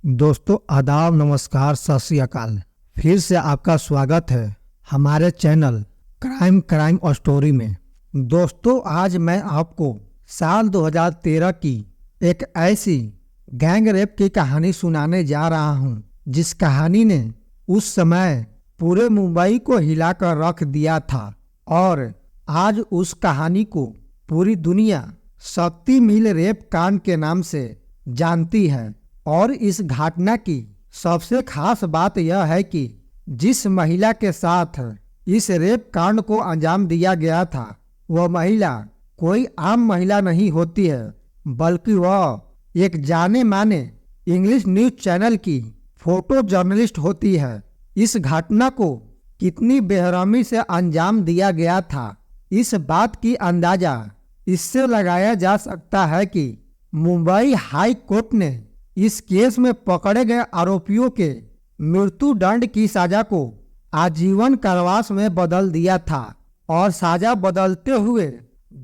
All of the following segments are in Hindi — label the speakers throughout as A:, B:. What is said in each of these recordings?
A: दोस्तों आदाब, नमस्कार, सत श्री अकाल। फिर से आपका स्वागत है हमारे चैनल क्राइम और स्टोरी में। दोस्तों आज मैं आपको साल 2013 की एक ऐसी गैंग रेप की कहानी सुनाने जा रहा हूं, जिस कहानी ने उस समय पूरे मुंबई को हिलाकर रख दिया था और आज उस कहानी को पूरी दुनिया शक्ति मिल रेप कांड के नाम से जानती है। और इस घटना की सबसे खास बात यह है कि जिस महिला के साथ इस रेप कांड को अंजाम दिया गया था, वह महिला कोई आम महिला नहीं होती है, बल्कि वह एक जाने माने इंग्लिश न्यूज चैनल की फोटो जर्नलिस्ट होती है। इस घटना को कितनी बेरहमी से अंजाम दिया गया था, इस बात की अंदाजा इससे लगाया जा सकता है कि मुंबई हाई कोर्ट ने इस केस में पकड़े गए आरोपियों के मृत्यु दंड की सजा को आजीवन कारावास में बदल दिया था। और सजा बदलते हुए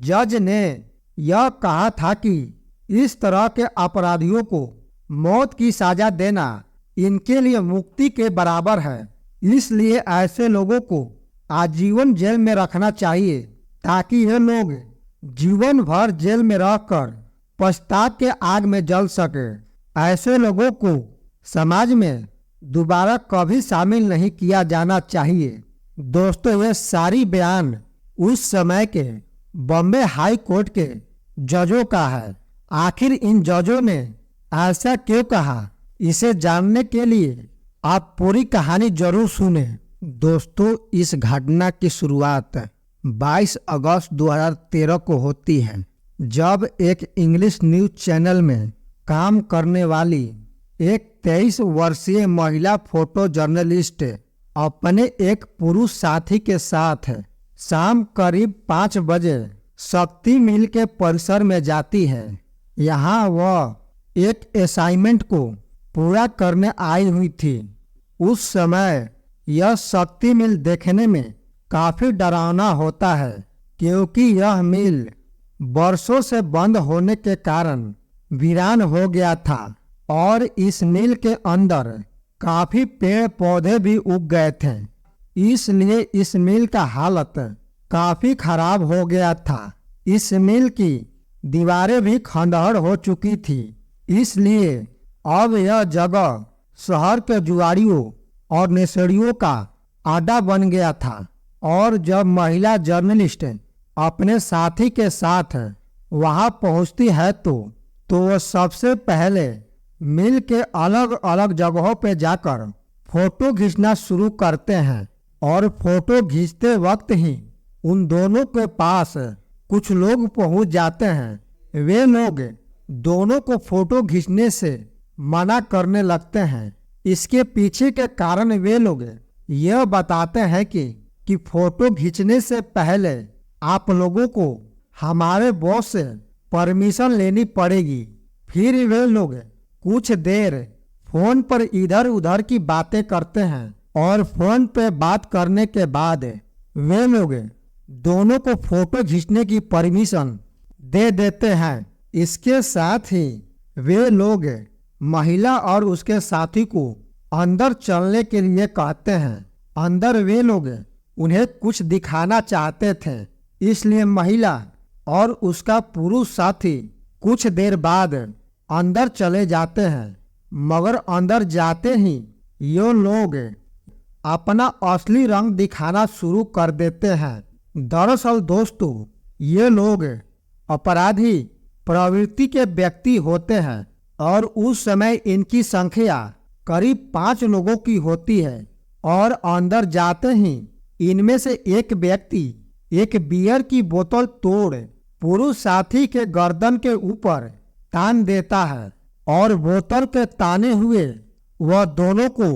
A: जज ने यह कहा था कि इस तरह के अपराधियों को मौत की सजा देना इनके लिए मुक्ति के बराबर है। इसलिए ऐसे लोगों को आजीवन जेल में रखना चाहिए, ताकि ये लोग जीवन भर जेल में रहकर पछतावा के आग में जल सके। ऐसे लोगों को समाज में दोबारा कभी शामिल नहीं किया जाना चाहिए। दोस्तों ये सारी बयान उस समय के बॉम्बे हाई कोर्ट के जजों का है। आखिर इन जजों ने ऐसा क्यों कहा, इसे जानने के लिए आप पूरी कहानी जरूर सुने। दोस्तों इस घटना की शुरुआत 22 अगस्त 2013 को होती है, जब एक इंग्लिश न्यूज चैनल में काम करने वाली एक 23 वर्षीय महिला फोटो जर्नलिस्ट अपने एक पुरुष साथी के साथ शाम करीब 5 बजे शक्ति मिल के परिसर में जाती है। यहाँ वह एक असाइनमेंट को पूरा करने आई हुई थी। उस समय यह शक्ति मिल देखने में काफी डरावना होता है, क्योंकि यह मिल वर्षों से बंद होने के कारण वीरान हो गया था और इस मिल के अंदर काफी पेड़ पौधे भी उग गए थे। इसलिए इस मिल का हालत काफी खराब हो गया था। इस मिल की दीवारें भी खंडहर हो चुकी थी। इसलिए अब यह जगह शहर के जुआरियों और नशेड़ियों का अड्डा बन गया था। और जब महिला जर्नलिस्ट अपने साथी के साथ वहां पहुंचती है तो वह सबसे पहले मिल के अलग अलग जगहों पे जाकर फोटो खींचना शुरू करते हैं। और फोटो खींचते वक्त ही उन दोनों के पास कुछ लोग पहुंच जाते हैं। वे लोग दोनों को फोटो खींचने से मना करने लगते हैं। इसके पीछे के कारण वे लोग यह बताते हैं कि फोटो खींचने से पहले आप लोगों को हमारे बॉस से परमिशन लेनी पड़ेगी। फिर वे लोग कुछ देर फोन पर इधर उधर की बातें करते हैं और फोन पे बात करने के बाद वे लोग दोनों को फोटो खींचने की परमिशन दे देते हैं। इसके साथ ही वे लोग महिला और उसके साथी को अंदर चलने के लिए कहते हैं। अंदर वे लोग उन्हें कुछ दिखाना चाहते थे, इसलिए महिला और उसका पुरुष साथी कुछ देर बाद अंदर चले जाते हैं। मगर अंदर जाते ही ये लोग अपना असली रंग दिखाना शुरू कर देते हैं। दरअसल दोस्तों ये लोग अपराधी प्रवृत्ति के व्यक्ति होते हैं और उस समय इनकी संख्या करीब 5 लोगों की होती है। और अंदर जाते ही इनमें से एक व्यक्ति एक बियर की बोतल तोड़ पुरुष साथी के गर्दन के ऊपर तान देता है और बोतल के ताने हुए वह दोनों को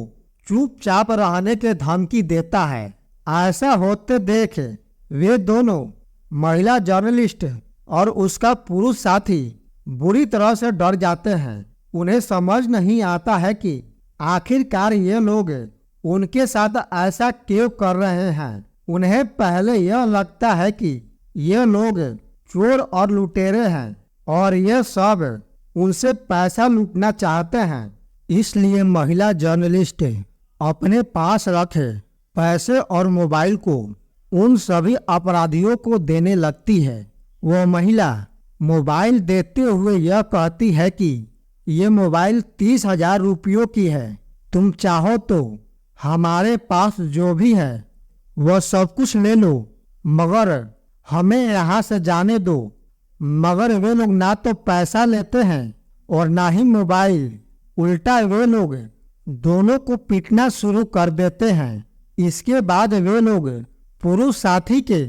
A: चुपचाप रहने के धमकी देता है। ऐसा होते देख वे दोनों महिला जर्नलिस्ट और उसका पुरुष साथी बुरी तरह से डर जाते हैं। उन्हें समझ नहीं आता है कि आखिरकार ये लोग उनके साथ ऐसा क्यों कर रहे हैं। उन्हें पहले यह लगता है कि ये लोग चोर और लुटेरे हैं और ये सब उनसे पैसा लूटना चाहते हैं। इसलिए महिला जर्नलिस्ट अपने पास रखे पैसे और मोबाइल को उन सभी अपराधियों को देने लगती है। वो महिला मोबाइल देते हुए यह कहती है कि ये मोबाइल 30,000 रुपयों की है, तुम चाहो तो हमारे पास जो भी है वह सब कुछ ले लो, मगर हमें यहाँ से जाने दो। मगर वे लोग ना तो पैसा लेते हैं और ना ही मोबाइल, उल्टा वे लोग दोनों को पीटना शुरू कर देते हैं। इसके बाद वे लोग पुरुष साथी के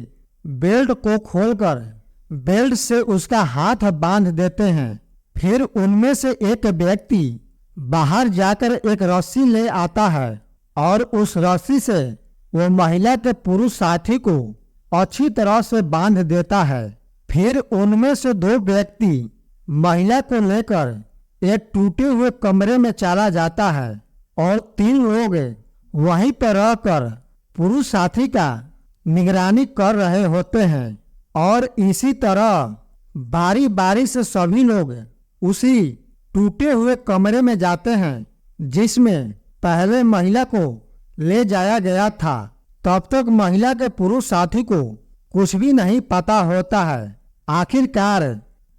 A: बेल्ट को खोलकर बेल्ट से उसका हाथ बांध देते हैं। फिर उनमें से एक व्यक्ति बाहर जाकर एक रस्सी ले आता है और उस रस्सी से वो महिला के पुरुष साथी को अच्छी तरह से बांध देता है। फिर उनमें से 2 व्यक्ति महिला को लेकर एक टूटे हुए कमरे में चला जाता है और 3 लोग वहीं पर रहकर पुरुष साथी का निगरानी कर रहे होते हैं। और इसी तरह बारी बारी से सभी लोग उसी टूटे हुए कमरे में जाते हैं जिसमें पहले महिला को ले जाया गया था। तब तक महिला के पुरुष साथी को कुछ भी नहीं पता होता है। आखिरकार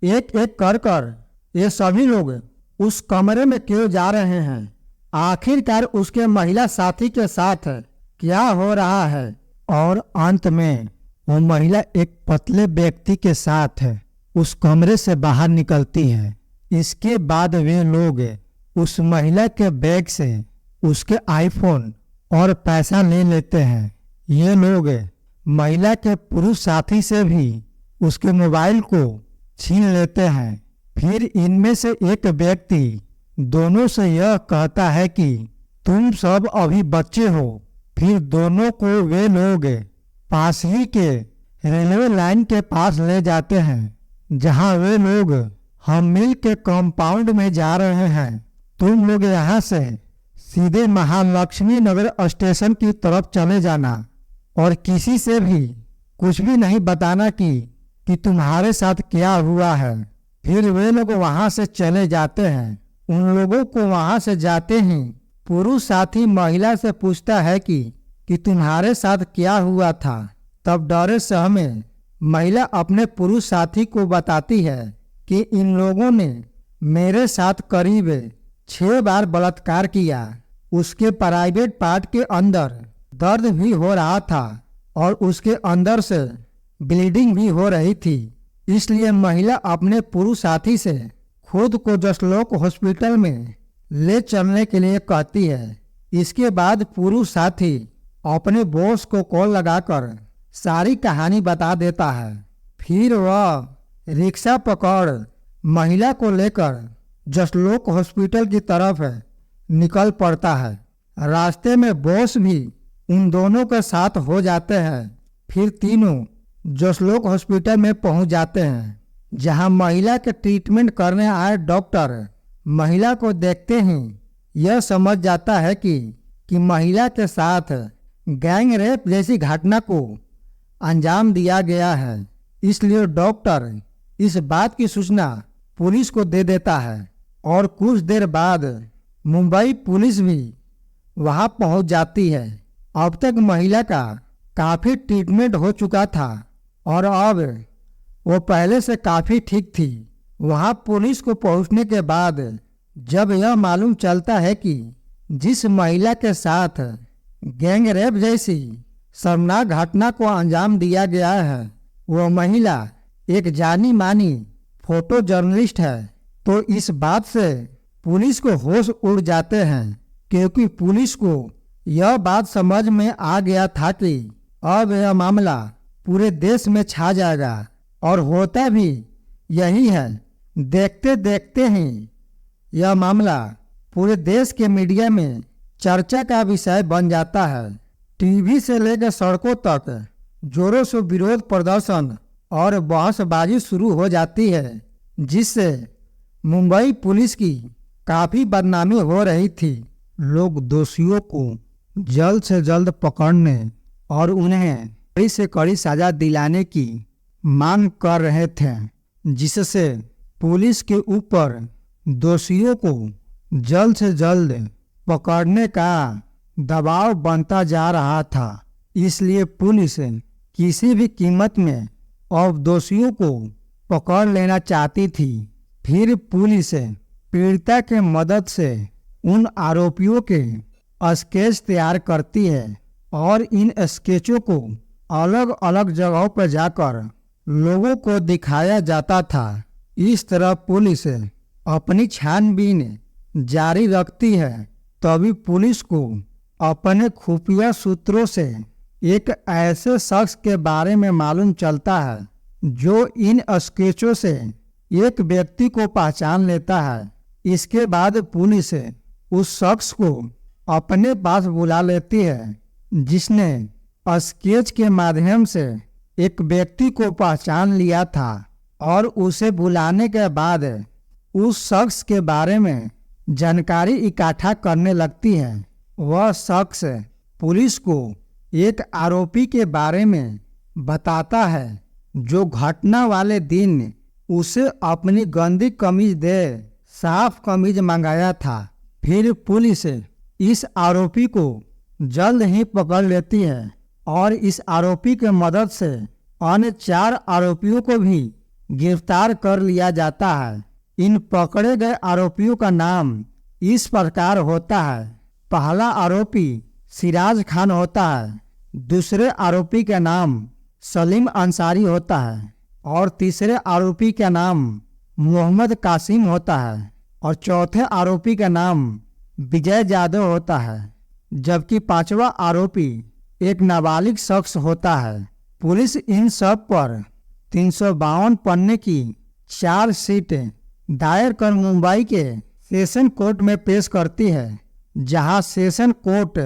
A: एक एक कर ये सभी लोग उस कमरे में क्यों जा रहे हैं, आखिरकार उसके महिला साथी के साथ क्या हो रहा है, और अंत में वो महिला एक पतले व्यक्ति के साथ उस कमरे से बाहर निकलती है। इसके बाद वे लोग उस महिला के बैग से उसके आईफोन और पैसा ले लेते हैं। ये लोग महिला के पुरुष साथी से भी उसके मोबाइल को छीन लेते हैं। फिर इनमें से एक व्यक्ति दोनों से यह कहता है कि तुम सब अभी बच्चे हो। फिर दोनों को वे लोग पास ही के रेलवे लाइन के पास ले जाते हैं, जहां वे लोग हम मिल के कंपाउंड में जा रहे हैं, तुम लोग यहाँ से सीधे महालक्ष्मी नगर स्टेशन की तरफ चले जाना और किसी से भी कुछ भी नहीं बताना कि तुम्हारे साथ क्या हुआ है। फिर वे लोग वहां से चले जाते हैं। उन लोगों को वहां से जाते ही पुरुष साथी महिला से पूछता है कि तुम्हारे साथ क्या हुआ था। तब डरे सहमे महिला अपने पुरुष साथी को बताती है कि इन लोगों ने मेरे साथ करीब 6 बार बलात्कार किया। उसके प्राइवेट पार्ट के अंदर दर्द भी हो रहा था और उसके अंदर से ब्लीडिंग भी हो रही थी। इसलिए महिला अपने पुरुष साथी से खुद को जसलोक हॉस्पिटल में ले चलने के लिए कहती है। इसके बाद पुरुष साथी अपने बॉस को कॉल लगाकर सारी कहानी बता देता है। फिर वह रिक्शा पकड़ महिला को लेकर जसलोक हॉस्पिटल की तरफ निकल पड़ता है। रास्ते में बॉस भी उन दोनों के साथ हो जाते हैं। फिर तीनों जसलोक हॉस्पिटल में पहुंच जाते हैं, जहां महिला के ट्रीटमेंट करने आए डॉक्टर महिला को देखते ही यह समझ जाता है कि महिला के साथ गैंग रेप जैसी घटना को अंजाम दिया गया है। इसलिए डॉक्टर इस बात की सूचना पुलिस को दे देता है और कुछ देर बाद मुंबई पुलिस भी वहां पहुंच जाती है। अब तक महिला का काफी ट्रीटमेंट हो चुका था और अब वो पहले से काफी ठीक थी। वहां पुलिस को पहुंचने के बाद जब यह मालूम चलता है कि जिस महिला के साथ गैंग रेप जैसी शर्मनाक घटना को अंजाम दिया गया है वो महिला एक जानी मानी फोटो जर्नलिस्ट है, तो इस बात से पुलिस को होश उड़ जाते हैं, क्योंकि पुलिस को यह बात समझ में आ गया था कि अब यह मामला पूरे देश में छा जाएगा, और होता भी यही है। देखते देखते ही यह मामला पूरे देश के मीडिया में चर्चा का विषय बन जाता है। टीवी से लेकर सड़कों तक जोरों से विरोध प्रदर्शन और बहसबाजी शुरू हो जाती है, जिससे मुंबई पुलिस की काफी बदनामी हो रही थी। लोग दोषियों को जल्द से जल्द पकड़ने और उन्हें कड़ी से कड़ी सजा दिलाने की मांग कर रहे थे, जिससे पुलिस के ऊपर दोषियों को जल्द से जल्द पकड़ने का दबाव बनता जा रहा था, इसलिए पुलिस किसी भी कीमत में अब दोषियों को पकड़ लेना चाहती थी। फिर पुलिस पीड़िता के मदद से उन आरोपियों के स्केच तैयार करती है और इन स्केचों को अलग अलग जगहों पर जाकर लोगों को दिखाया जाता था। इस तरह पुलिस अपनी छानबीन जारी रखती है। तभी पुलिस को अपने खुफिया सूत्रों से एक ऐसे शख्स के बारे में मालूम चलता है जो इन स्केचों से एक व्यक्ति को पहचान लेता है। इसके बाद पुलिस उस शख्स को अपने पास बुला लेती है जिसने स्केच के माध्यम से एक व्यक्ति को पहचान लिया था, और उसे बुलाने के बाद उस शख्स के बारे में जानकारी इकट्ठा करने लगती है। वह शख्स पुलिस को एक आरोपी के बारे में बताता है जो घटना वाले दिन उसे अपनी गंदी कमीज दे साफ कमीज मंगाया था। फिर पुलिस इस आरोपी को जल्द ही पकड़ लेती है और इस आरोपी के मदद से अन्य 4 आरोपियों को भी गिरफ्तार कर लिया जाता है। इन पकड़े गए आरोपियों का नाम इस प्रकार होता है। पहला आरोपी सिराज खान होता है, दूसरे आरोपी का नाम सलीम अंसारी होता है और तीसरे आरोपी का नाम मोहम्मद कासिम होता है और चौथे आरोपी का नाम विजय यादव होता है, जबकि 5वां आरोपी एक नाबालिग शख्स होता है। पुलिस इन सब पर 352 पन्ने की चार्जशीट दायर कर मुंबई के सेशन कोर्ट में पेश करती है, जहां सेशन कोर्ट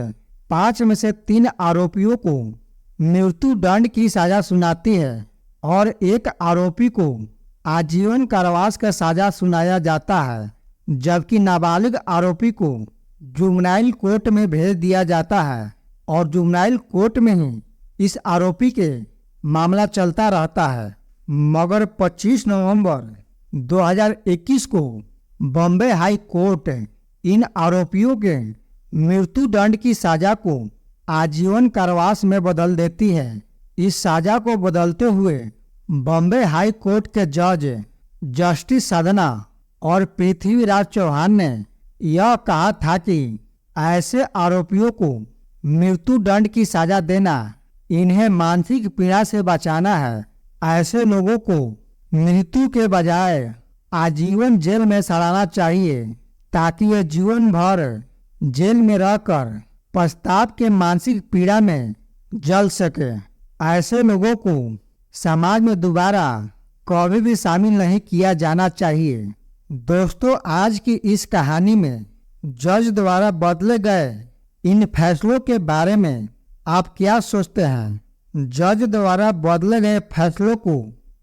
A: 5 में से 3 आरोपियों को मृत्यु दंड की सजा सुनाती है और एक आरोपी को आजीवन कारावास का सजा सुनाया जाता है, जबकि नाबालिग आरोपी को जुवेनाइल कोर्ट में भेज दिया जाता है और जुवेनाइल कोर्ट में ही इस आरोपी के मामला चलता रहता है। मगर 25 नवंबर 2021 को बॉम्बे हाई कोर्ट इन आरोपियों के मृत्यु दंड की सजा को आजीवन कारावास में बदल देती है। इस सजा को बदलते हुए बॉम्बे हाई कोर्ट के जज जस्टिस साधना और पृथ्वीराज चौहान ने यह कहा था कि ऐसे आरोपियों को मृत्यु दंड की सजा देना इन्हें मानसिक पीड़ा से बचाना है। ऐसे लोगों को मृत्यु के बजाय आजीवन जेल में सड़ाना चाहिए ताकि वे जीवन भर जेल में रहकर पश्चाताप के मानसिक पीड़ा में जल सके। ऐसे लोगों को समाज में दोबारा कभी भी शामिल नहीं किया जाना चाहिए। दोस्तों, आज की इस कहानी में जज द्वारा बदले गए इन फैसलों के बारे में आप क्या सोचते हैं? जज द्वारा बदले गए फैसलों को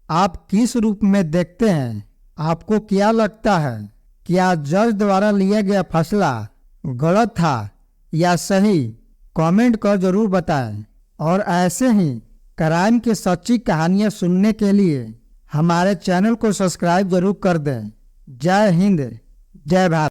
A: आप किस रूप में देखते हैं? आपको क्या लगता है, क्या जज द्वारा लिया गया फैसला गलत था या सही? कमेंट कर जरूर बताएं और ऐसे ही क्राइम की सच्ची कहानियां सुनने के लिए हमारे चैनल को सब्सक्राइब जरूर कर दें। जय हिंद, जय भारत।